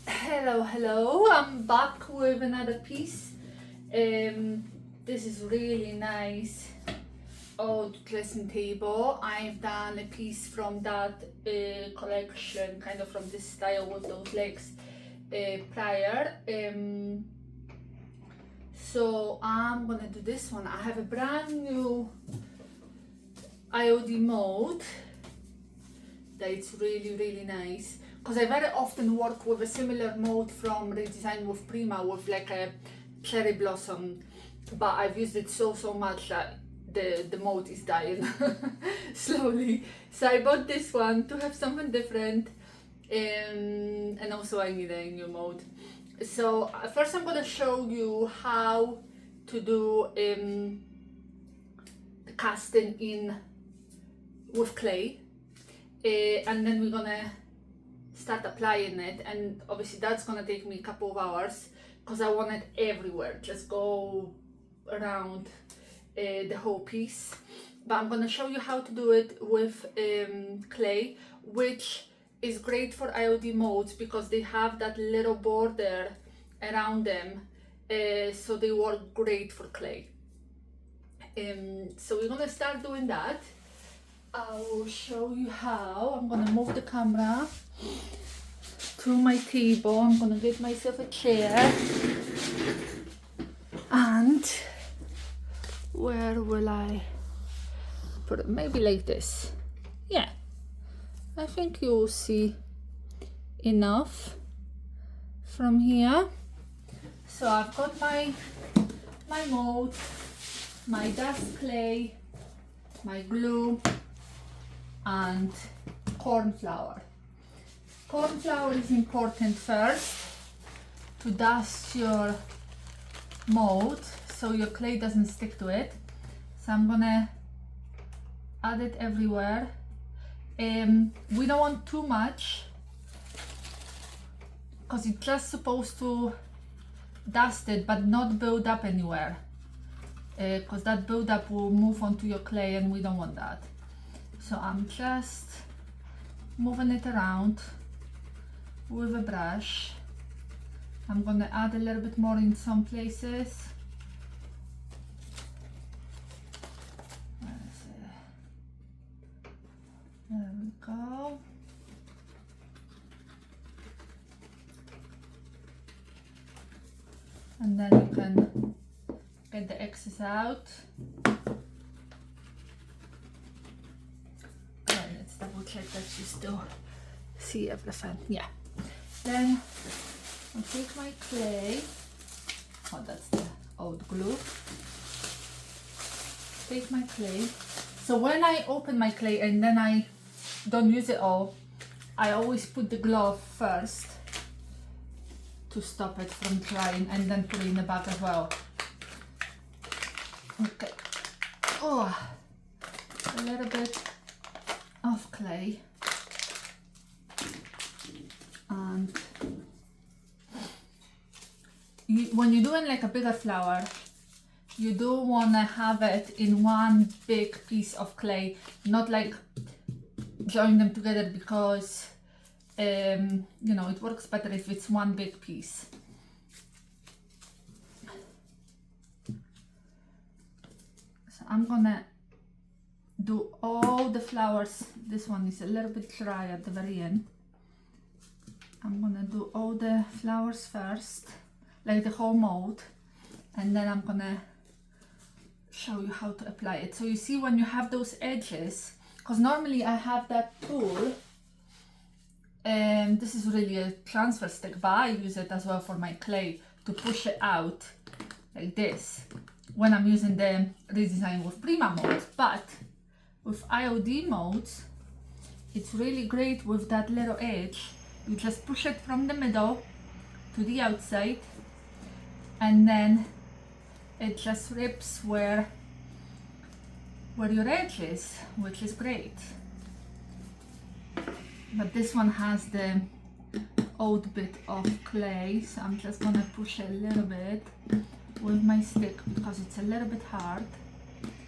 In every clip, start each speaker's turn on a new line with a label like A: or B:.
A: Hello, I'm back with another piece. This is really nice old dressing table. I've done a piece from that collection, kind of from this style with those legs prior. So I'm gonna do this one. I have a brand new IOD mold that's really nice, because I very often work with a similar mold from Redesign with Prima with like a cherry blossom, but I've used it so much that the mold is dying slowly. So I bought this one to have something different, and also I need a new mold. So first I'm gonna show you how to do the casting in with clay. And then we're gonna start applying it, and obviously that's gonna take me a couple of hours because I want it everywhere, just go around the whole piece. But I'm gonna show you how to do it with clay, which is great for IOD molds because they have that little border around them, so they work great for clay. So we're gonna start doing that. I will show you how. I'm gonna move the camera to my table. I'm gonna get myself a chair, and where will I put it? Maybe like this. Yeah, I think you will see enough from here. So I've got my mold, my dust clay, my glue, and corn flour. Corn flour is important first to dust your mold so your clay doesn't stick to it. So I'm gonna add it everywhere. We don't want too much because it's just supposed to dust it but not build up anywhere, because that buildup will move onto your clay and we don't want that. So I'm just moving it around with a brush. I'm gonna add a little bit more in some places. Where is it? There we go. And then you can get the excess out. Let's double check that you still see everything. Yeah. Then I'll take my clay. Oh, that's the old glue. Take my clay. So when I open my clay and then I don't use it all, I always put the glove first to stop it from drying, and then put it in the bag as well. Okay. Oh, a little bit of clay, and when you're doing like a bigger flower, you do want to have it in one big piece of clay, not like join them together, because you know, it works better if it's one big piece. So I'm gonna do all the flowers. This one is a little bit dry at the very end. I'm gonna do all the flowers first, like the whole mold, and then I'm gonna show you how to apply it. So you see when you have those edges, because normally I have that tool, and this is really a transfer stick, but I use it as well for my clay to push it out like this when I'm using the Redesign with Prima mold. But with IOD molds, it's really great with that little edge. You just push it from the middle to the outside, and then it just rips where your edge is, which is great. But this one has the old bit of clay, so I'm just gonna push it a little bit with my stick because it's a little bit hard,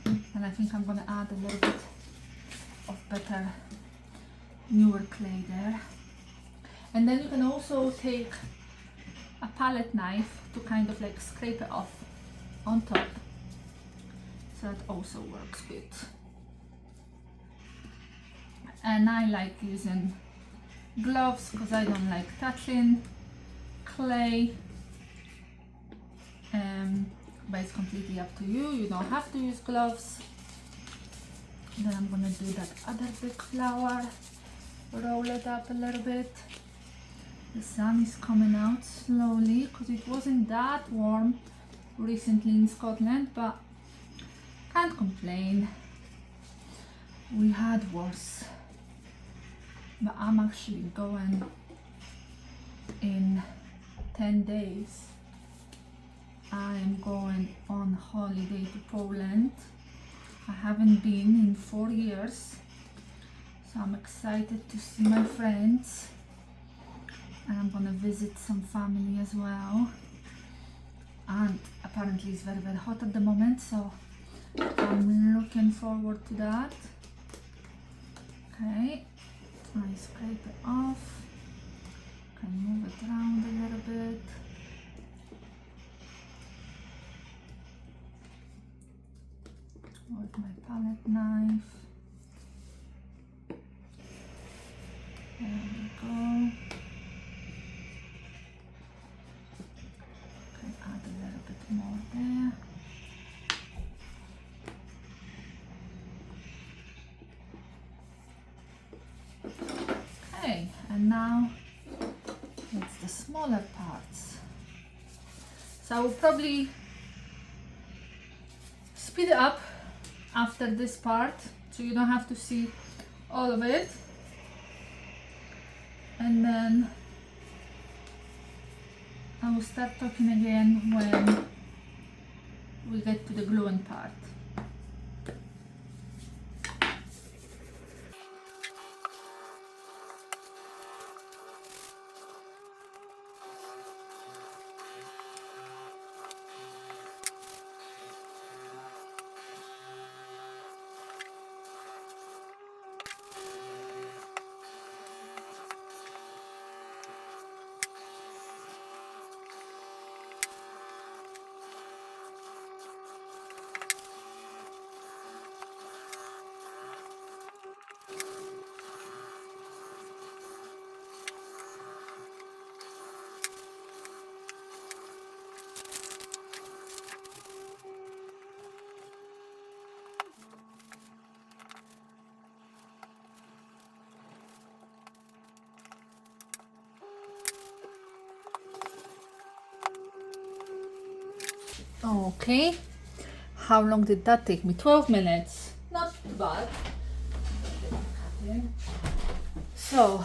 A: and I think I'm gonna add a little bit of better newer clay there. And then you can also take a palette knife to kind of like scrape it off on top. So that also works good. And I like using gloves because I don't like touching clay. But it's completely up to you. You don't have to use gloves. Then I'm gonna do that other big flower. Roll it up a little bit. The sun is coming out slowly because it wasn't that warm recently in Scotland, but can't complain. We had worse. But I'm actually going in 10 days. I am going on holiday to Poland. I haven't been in 4 years, so I'm excited to see my friends, and I'm gonna visit some family as well. And apparently it's very, very hot at the moment, so I'm looking forward to that. Okay, I scrape it off. Can move it around a little bit. With my palette knife. There we go. Okay, add a little bit more there. Okay, and now it's the smaller parts. So I will probably speed it up after this part, so you don't have to see all of it, and then I will start talking again when we get to the gluing part. Okay, how long did that take me? 12 minutes. Not bad. So,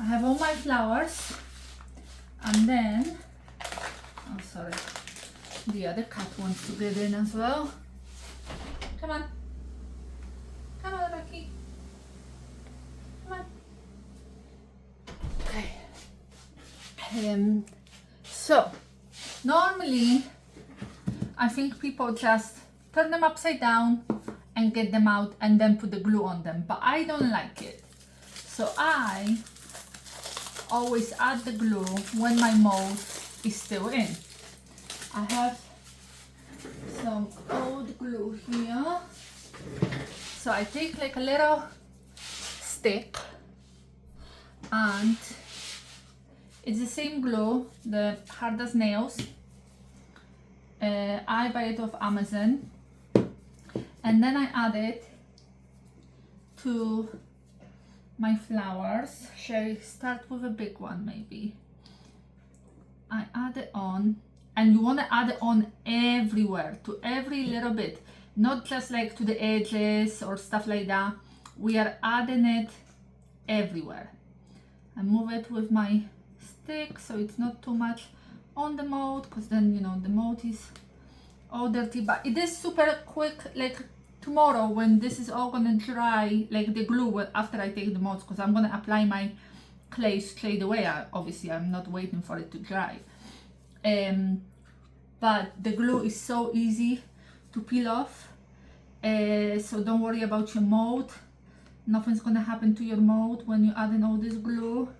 A: I have all my flowers, and then, oh sorry, the other cat wants to get in as well. Come on. Come on, Rocky. Come on. Okay. So, normally, I think people just turn them upside down and get them out and then put the glue on them, but I don't like it. So I always add the glue when my mold is still in. I have some old glue here. So I take like a little stick, and it's the same glue, the hard as nails. I buy it off Amazon, and then I add it to my flowers. Shall I start with a big one maybe? I add it on, and you want to add it on everywhere, to every little bit, not just like to the edges or stuff like that. We are adding it everywhere. I move it with my stick so it's not too much on the mold, because then, you know, the mold is all dirty. But it is super quick, like tomorrow when this is all gonna dry, like the glue after I take the molds, because I'm gonna apply my clay straight away. Obviously I'm not waiting for it to dry, but the glue is so easy to peel off, so don't worry about your mold. Nothing's gonna happen to your mold when you add in all this glue.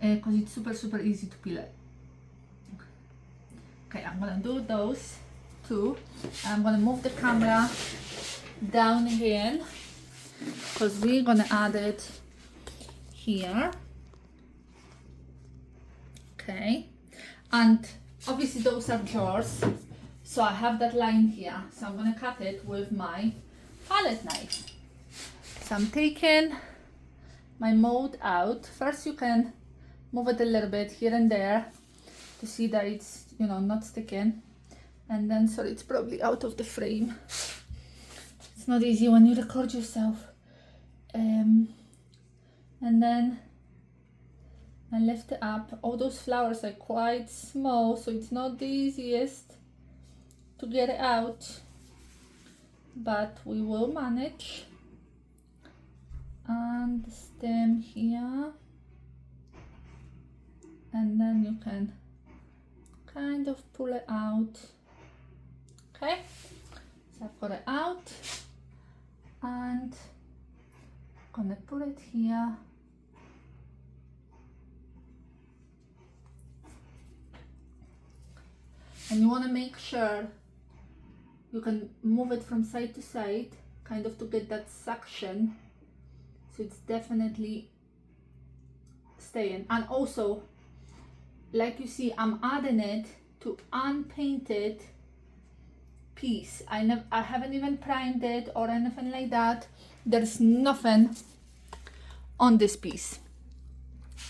A: because it's super easy to peel it. Okay, I'm gonna do those two. I'm gonna move the camera down again because we're gonna add it here. Okay, and obviously those are drawers, so I have that line here, so I'm gonna cut it with my palette knife. So I'm taking my mold out. First you can move it a little bit here and there to see that it's, you know, not sticking, and then, sorry, it's probably out of the frame. It's not easy when you record yourself. And then I lift it up. All those flowers are quite small, so it's not the easiest to get it out, but we will manage. And the stem here, and then you can kind of pull it out. Okay, so I've got it out, and I'm gonna put it here. And you want to make sure you can move it from side to side, kind of to get that suction, so it's definitely staying. And also, like you see, I'm adding it to unpainted piece. I haven't even primed it or anything like that. There's nothing on this piece,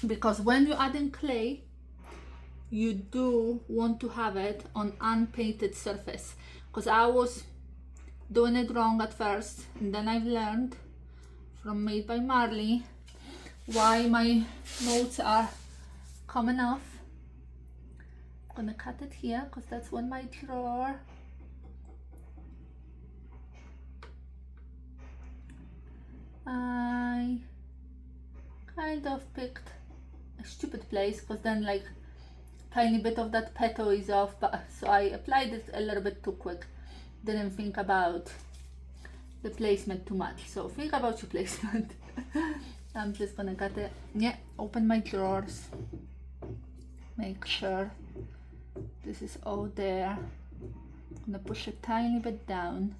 A: because when you're adding clay, you do want to have it on unpainted surface, because I was doing it wrong at first, and then I've learned from Made by Marley why my molds are coming off. I'm gonna cut it here because that's one my drawer. I kind of picked a stupid place, because then like tiny bit of that petal is off, but so I applied it a little bit too quick. Didn't think about the placement too much, so think about your placement. I'm just gonna cut it. Yeah, open my drawers, make sure this is all there. I'm gonna push a tiny bit down.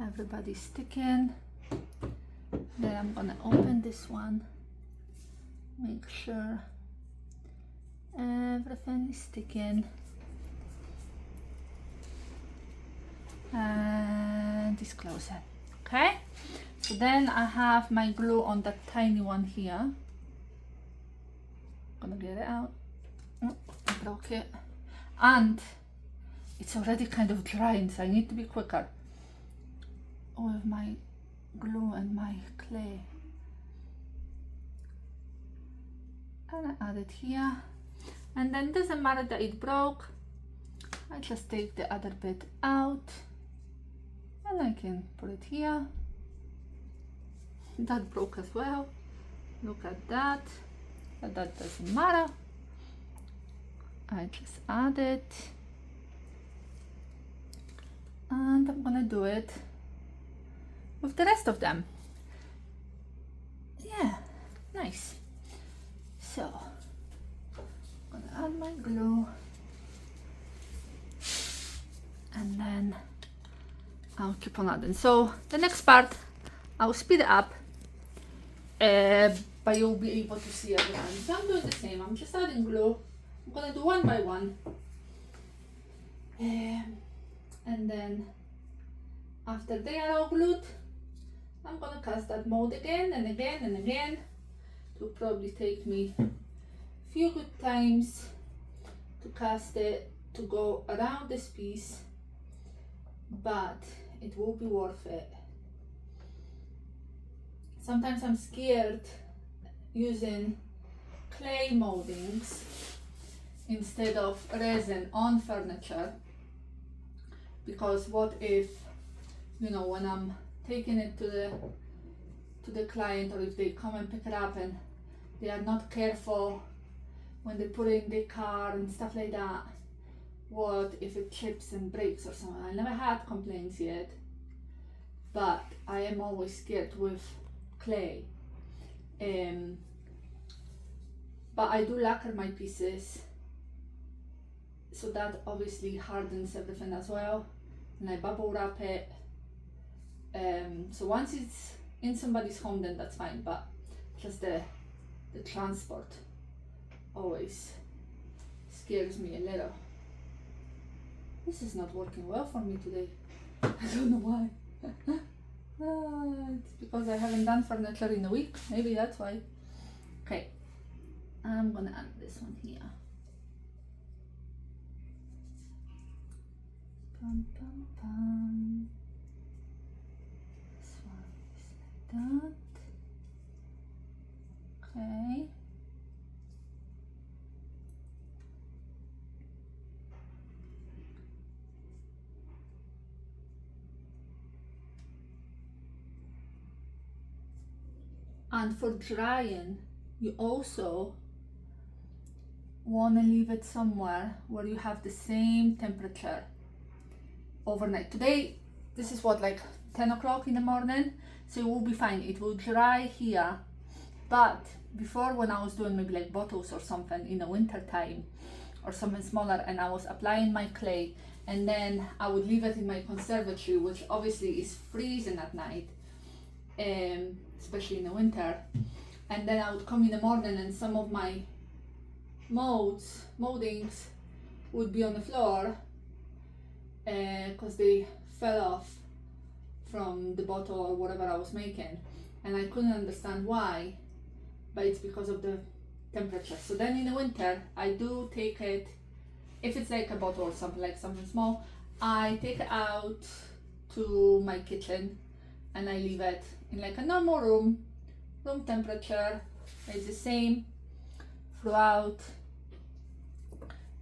A: Everybody's sticking. Then I'm gonna open this one, make sure everything is sticking, and just close it. Okay, so then I have my glue on that tiny one here. Gonna get it out. Oh, I broke it, and it's already kind of drying, so I need to be quicker with my glue and my clay. And I add it here, and then doesn't matter that it broke, I just take the other bit out and I can put it here. That broke as well, look at that, but that doesn't matter. I just add it, and I'm gonna do it with the rest of them. Yeah, nice. So I'm gonna add my glue, and then I'll keep on adding. So the next part I'll speed it up, but you'll be able to see everything. So I'm doing the same. I'm just adding glue. I'm gonna do one by one, and then after they are all glued, I'm gonna cast that mold again and again and again. It will probably take me a few good times to cast it, to go around this piece, but it will be worth it. Sometimes I'm scared using clay moldings instead of resin on furniture, because what if, you know, when I'm taking it to the client, or if they come and pick it up and they are not careful when they put it in their car and stuff like that, what if it chips and breaks or something? I never had complaints yet, but I am always scared with clay. But I do lacquer my pieces, so that obviously hardens everything as well, and I bubble wrap it. So once it's in somebody's home, then that's fine, but just the transport always scares me a little. This is not working well for me today. I don't know why. It's because I haven't done furniture in a week. Maybe that's why. Okay, I'm gonna add this one here. Pum, pum, pum. This one is like that. Okay. And for drying, you also want to leave it somewhere where you have the same temperature overnight. Today, this is what, like 10 o'clock in the morning, so it will be fine. It will dry here. But before, when I was doing maybe like bottles or something in the winter time or something smaller, and I was applying my clay, and then I would leave it in my conservatory, which obviously is freezing at night, especially in the winter, and then I would come in the morning and some of my mouldings would be on the floor because they fell off from the bottle or whatever I was making, and I couldn't understand why, but it's because of the temperature. So then in the winter, I do take it, if it's like a bottle or something, like something small, I take it out to my kitchen and I leave it in like a normal room temperature. It's the same throughout,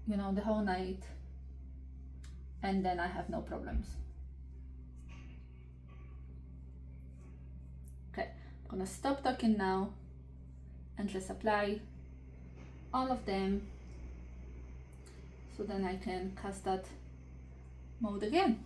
A: you know, the whole night, and then I have no problems. Okay, I'm gonna stop talking now and just apply all of them, so then I can cast that mold again.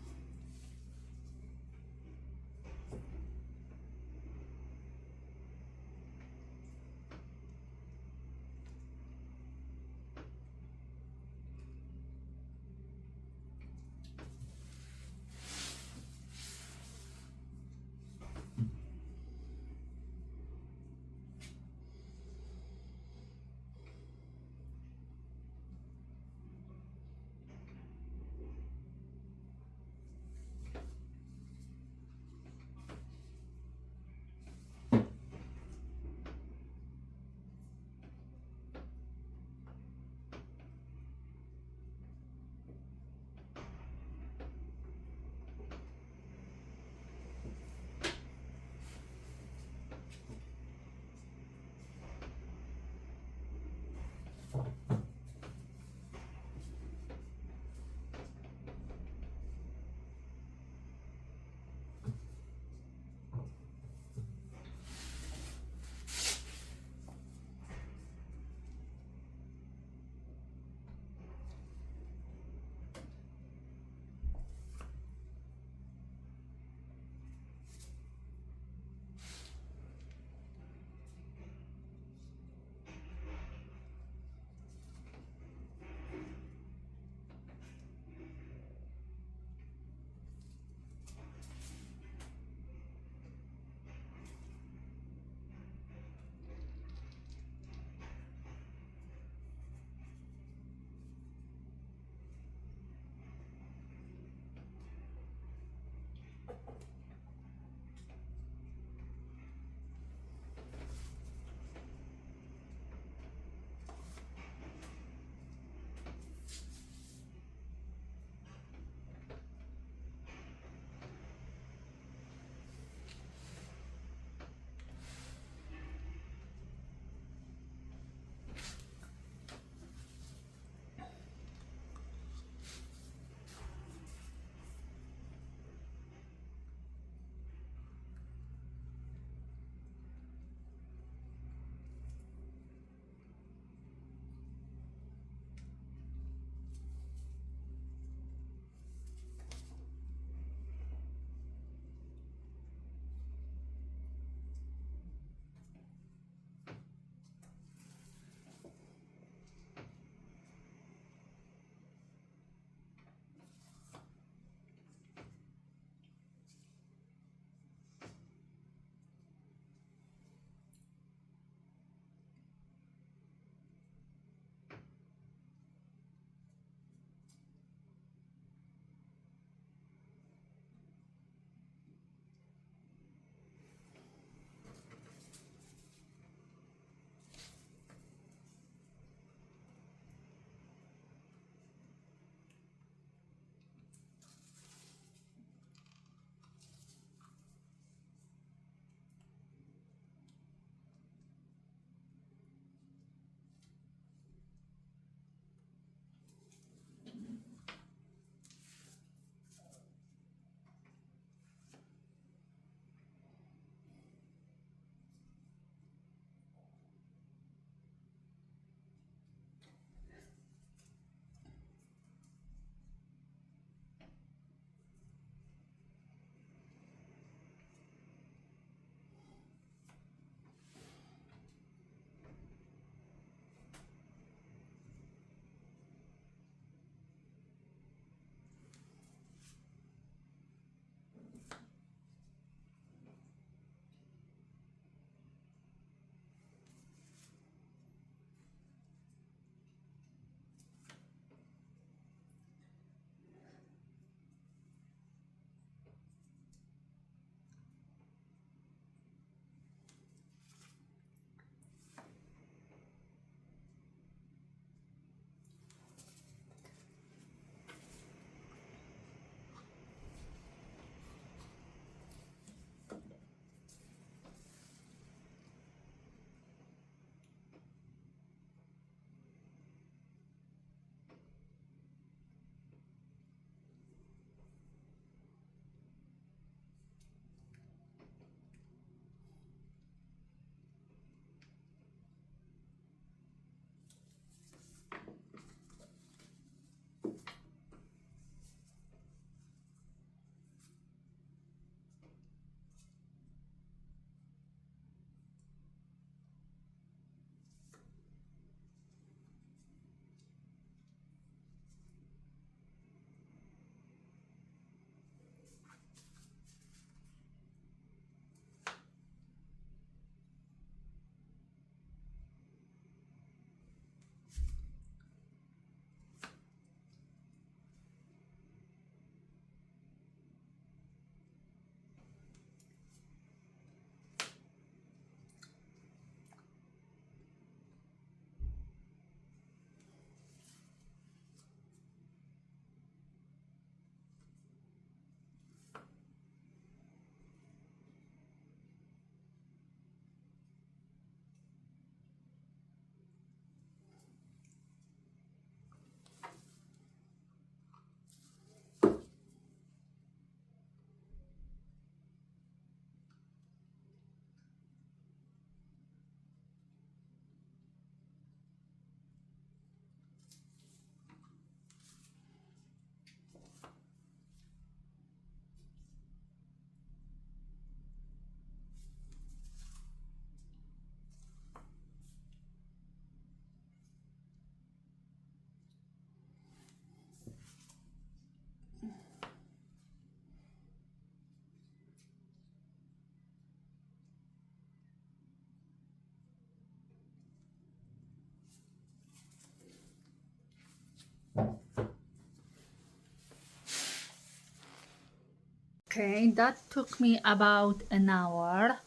A: Okay, that took me about an hour,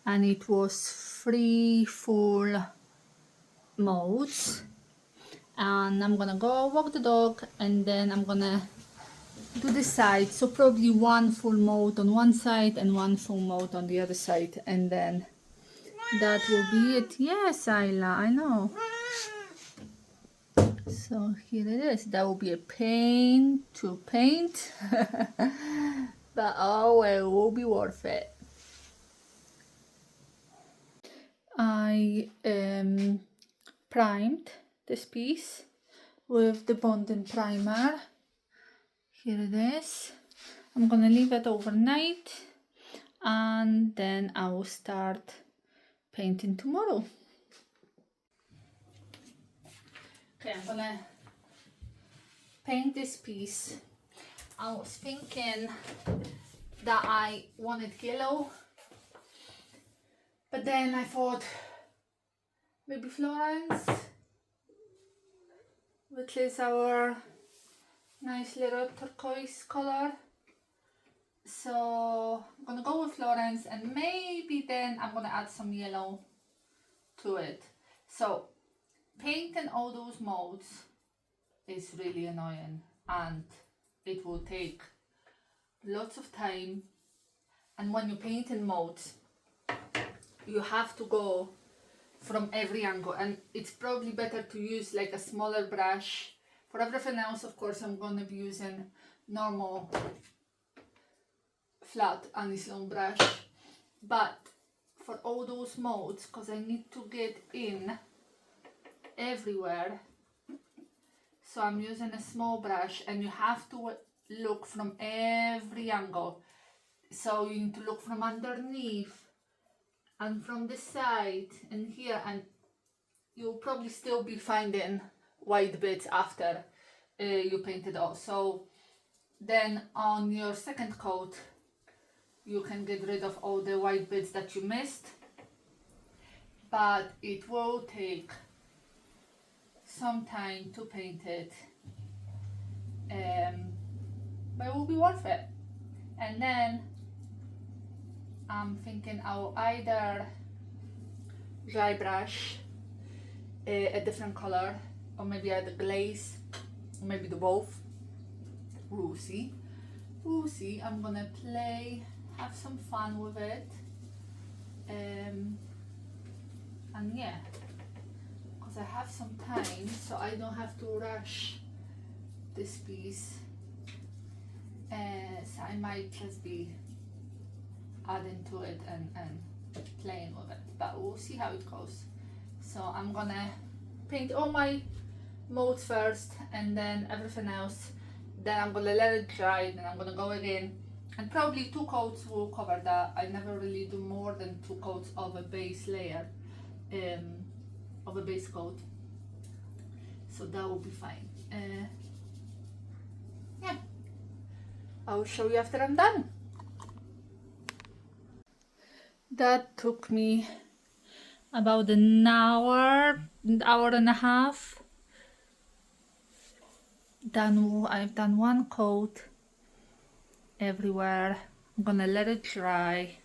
A: and it was 3 full molds. And I'm gonna go walk the dog, and then I'm gonna do the side, so probably one full mold on one side and one full mold on the other side, and then that will be it. Yes, Ayla, I know. So here it is. That will be a pain to paint, but oh, it will be worth it. I primed this piece with the bonding primer. Here it is. I'm gonna leave it overnight, and then I will start painting tomorrow. Okay, I'm gonna paint this piece. I was thinking that I wanted yellow, but then I thought maybe Florence, which is our nice little turquoise color. So I'm gonna go with Florence, and maybe then I'm gonna add some yellow to it. So painting all those molds is really annoying, and it will take lots of time. And when you're painting molds, you have to go from every angle, and it's probably better to use like a smaller brush. For everything else, of course, I'm going to be using normal flat aniline brush, but for all those molds, because I need to get in everywhere, so I'm using a small brush, and you have to look from every angle. So you need to look from underneath and from the side and here, and you'll probably still be finding white bits after you paint it off. So then on your second coat, you can get rid of all the white bits that you missed, but it will take some time to paint it, but it will be worth it. And then I'm thinking I'll either dry brush a different color, or maybe add a glaze, or maybe the both. We'll see. We'll see. I'm gonna play, have some fun with it, and yeah, because I have some time, so I don't have to rush this piece. So I might just be adding to it and playing with it, but we'll see how it goes. So I'm gonna paint all my molds first, and then everything else, then I'm gonna let it dry, then I'm gonna go again, and probably 2 coats will cover that. I never really do more than 2 coats of a base layer, of a base coat, so that will be fine. Yeah, I will show you after I'm done. That took me about an hour and a half. I've done 1 coat everywhere. I'm gonna let it dry,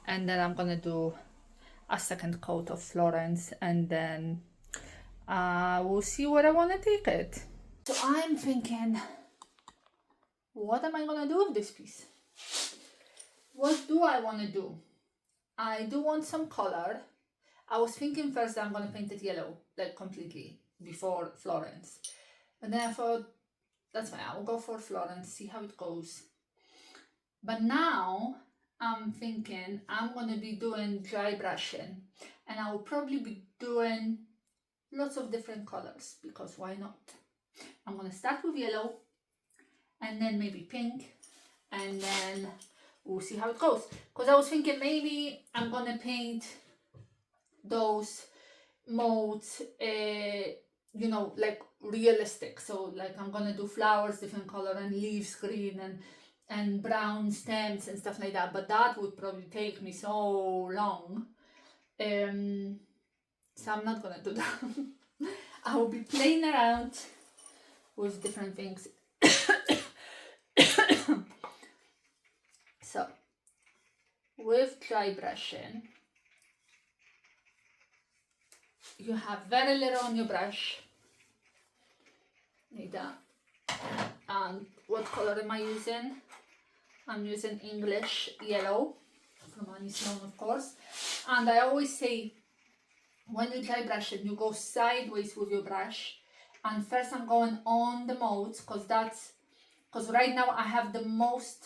A: and then I'm gonna do a second coat of Florence, and then we'll see where I want to take it. So I'm thinking, what am I gonna do with this piece? What do I want to do? I do want some color. I was thinking first that I'm gonna paint it yellow, like completely, before Florence. And then I thought, that's fine, I'll go for Florence, see how it goes. But now I'm thinking I'm gonna be doing dry brushing, and I will probably be doing lots of different colors, because why not? I'm gonna start with yellow, and then maybe pink, and then we'll see how it goes. Because I was thinking maybe I'm gonna paint those molds, you know, like realistic. So like I'm gonna do flowers different color, and leaves green, and brown stems and stuff like that, but that would probably take me so long, so I'm not gonna do that. I will be playing around with different things. So with dry brushing, you have very little on your brush, like that. And what color am I using? I'm using English yellow from Aniston, of course. And I always say, when you dry brush it, you go sideways with your brush. And first I'm going on the molds, because right now I have the most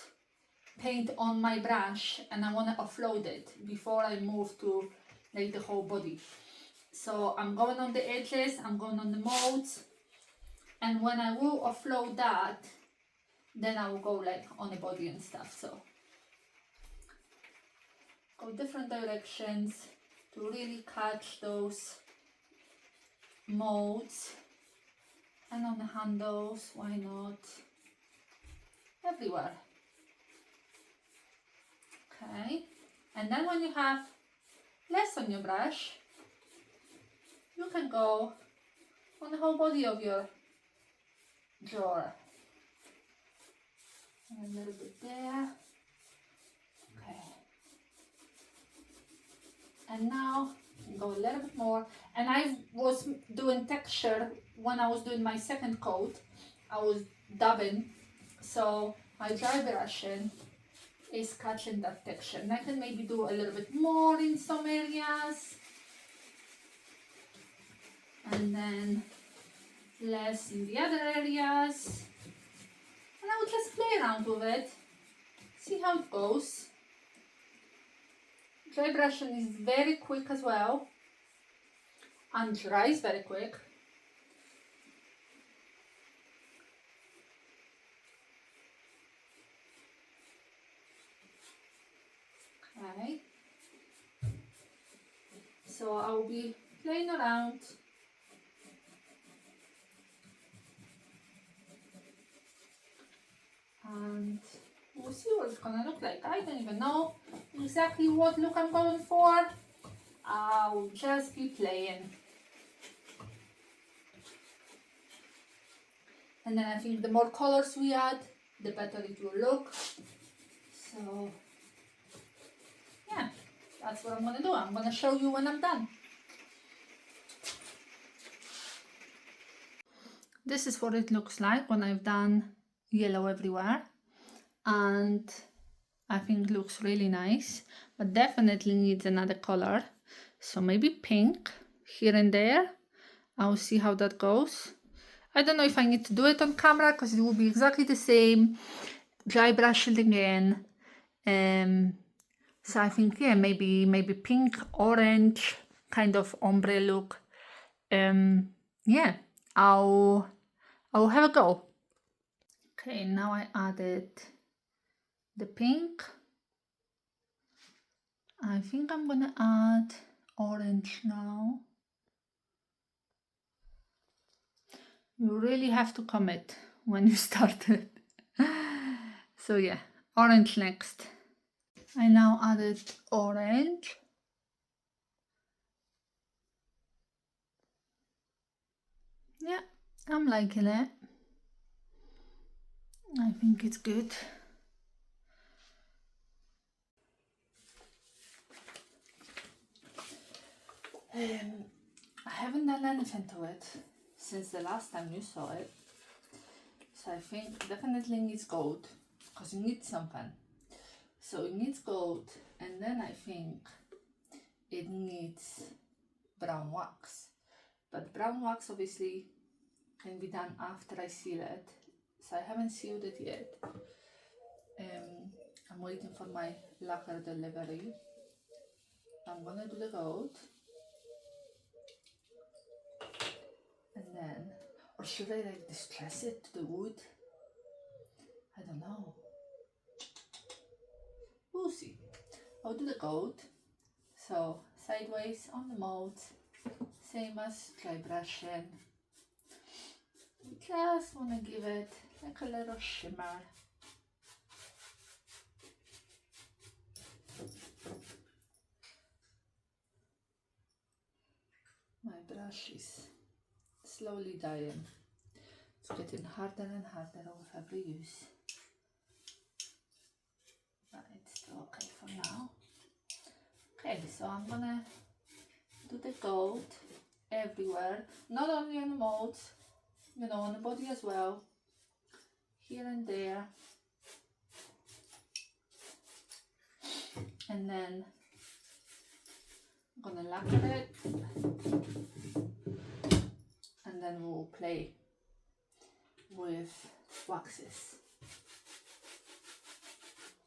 A: paint on my brush and I want to offload it before I move to like the whole body. So I'm going on the edges, I'm going on the molds, and when I will offload that, then I will go like on the body and stuff. So go different directions to really catch those molds, and on the handles, why not, everywhere. Okay, and then when you have less on your brush, you can go on the whole body of your drawer. And a little bit there. Okay. And now go a little bit more. And I was doing texture when I was doing my second coat. I was dabbing, so my dry brushing is catching that texture. And I can maybe do a little bit more in some areas, and then less in the other areas. And I will just play around with it, see how it goes. Dry brushing is very quick as well, and dries very quick. Okay, so I will be playing around. And we'll see what it's gonna look like. I don't even know exactly what look I'm going for. I'll just be playing. And then I think the more colors we add, the better it will look. So yeah, that's what I'm gonna do. I'm gonna show you when I'm done. This is what it looks like when I've done yellow everywhere, and I think it looks really nice, but definitely needs another color. So maybe pink here and there. I'll see how that goes. I don't know if I need to do it on camera because it will be exactly the same. Dry brush it again. So I think, yeah, maybe pink, orange, kind of ombre look. Yeah, I'll have a go. Okay, now I added the pink. I think I'm gonna add orange now. You really have to commit when you start it. So yeah, orange next. I now added orange. Yeah, I'm liking it. I think it's good. I haven't done anything to it since the last time you saw it. So I think definitely needs gold, because it needs something. So it needs gold, and then I think it needs brown wax. But brown wax obviously can be done after I seal it. So I haven't sealed it yet. I'm waiting for my lacquer delivery. I'm gonna do the gold. And then, or should I like distress it to the wood? I don't know. We'll see. I'll do the gold. So sideways on the mold, same as dry brushing. Just want to give it like a little shimmer. My brush is slowly dying, It's getting harder and harder with every use. But it's still okay for now. Okay, so I'm gonna do the gold everywhere, not only on the molds, you know, on the body as well, here and there. And then I'm gonna lacquer it, and then we'll play with waxes.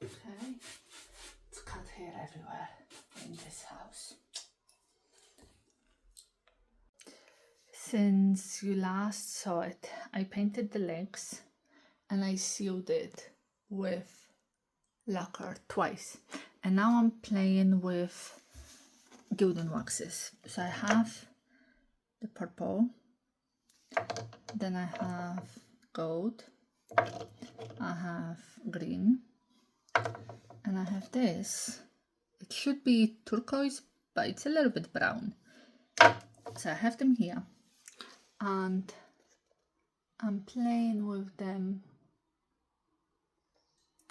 A: Okay, it's cut hair everywhere in this house. Since you last saw it, I painted the legs and I sealed it with lacquer twice. And now I'm playing with gilding waxes. So I have the purple, then I have gold, I have green, and I have this. It should be turquoise, but it's a little bit brown. So I have them here, and I'm playing with them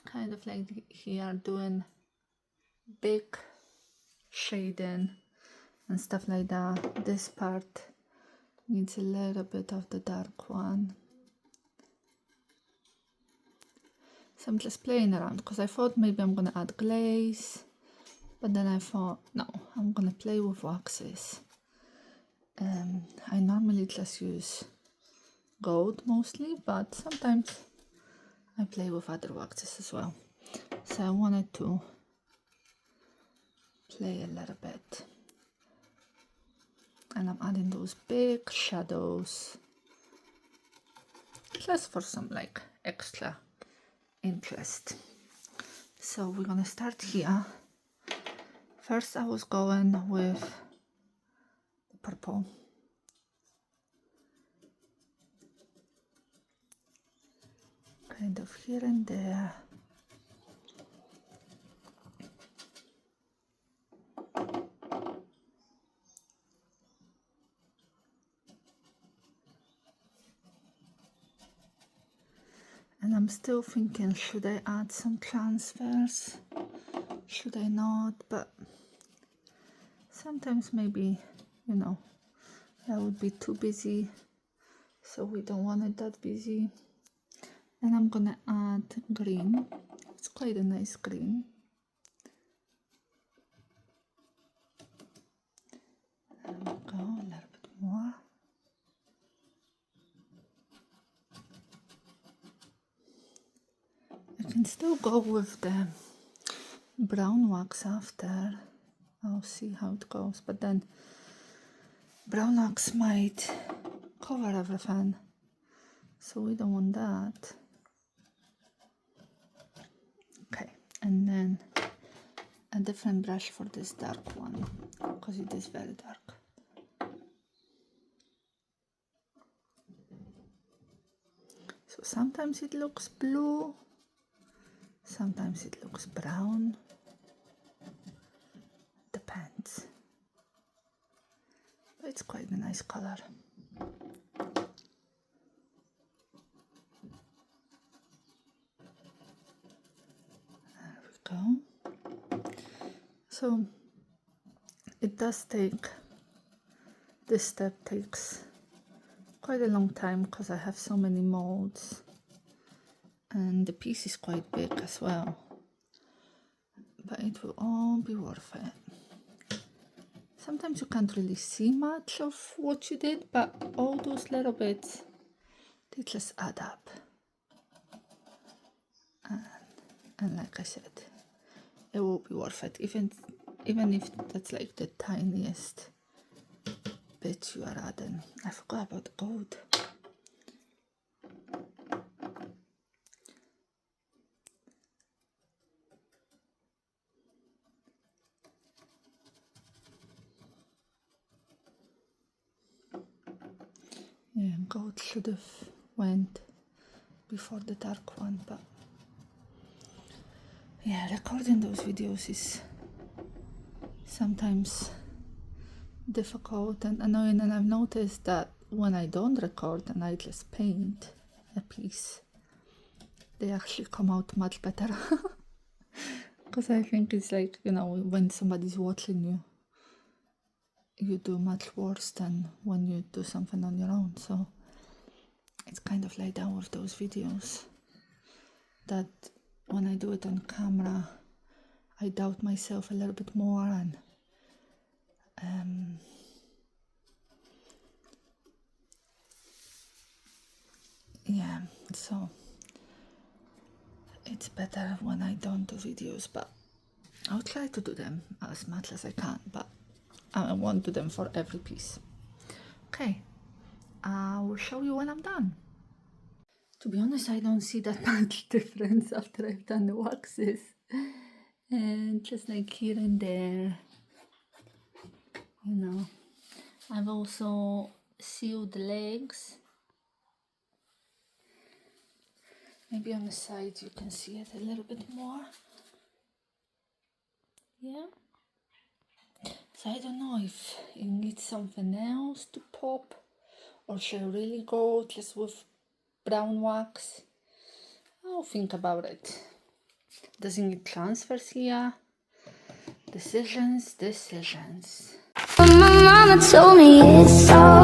A: kind of like here, doing big shading and stuff like that. This part needs a little bit of the dark one. So I'm just playing around because I thought maybe I'm gonna add glaze, but then I thought no, I'm gonna play with waxes. I normally just use gold mostly, but sometimes I play with other waxes as well. So I wanted to play a little bit, and I'm adding those big shadows just for some like extra interest. So we're gonna start here. First I was going with the purple. Kind of here and there. And I'm still thinking, should I add some transfers? Should I not? But sometimes maybe, you know, that would be too busy. So we don't want it that busy. And I'm gonna add green. It's quite a nice green. There we go, a little bit more. I can still go with the brown wax after. I'll see how it goes, but then brown wax might cover everything, so we don't want that. Okay, and then a different brush for this dark one, because it is very dark. So sometimes it looks blue, sometimes it looks brown, depends. But it's quite a nice color. There we go. So it does take, this step takes quite a long time because I have so many molds. And the piece is quite big as well, but it will all be worth it. Sometimes you can't really see much of what you did, but all those little bits, they just add up. And like I said, it will be worth it, even if that's like the tiniest bit you are adding. I forgot about the gold. Yeah, gold should have went before the dark one, but yeah, recording those videos is sometimes difficult and annoying, and I've noticed that when I don't record and I just paint, a piece, they actually come out much better. Because I think it's like, you know, when somebody's watching you, you do much worse than when you do something on your own. So it's kind of like that with those videos, that when I do it on camera, I doubt myself a little bit more, and yeah, so it's better when I don't do videos, but I'll try to do them as much as I can, but I won't do them for every piece. Okay, I will show you when I'm done. To be honest, I don't see that much difference after I've done the waxes. And just like here and there, you know. I've also sealed the legs. Maybe on the side you can see it a little bit more. Yeah. So I don't know if it needs something else to pop, or should I really go just with brown wax? I'll think about it. Does it need transfers here? Decisions.
B: My mama told me it's all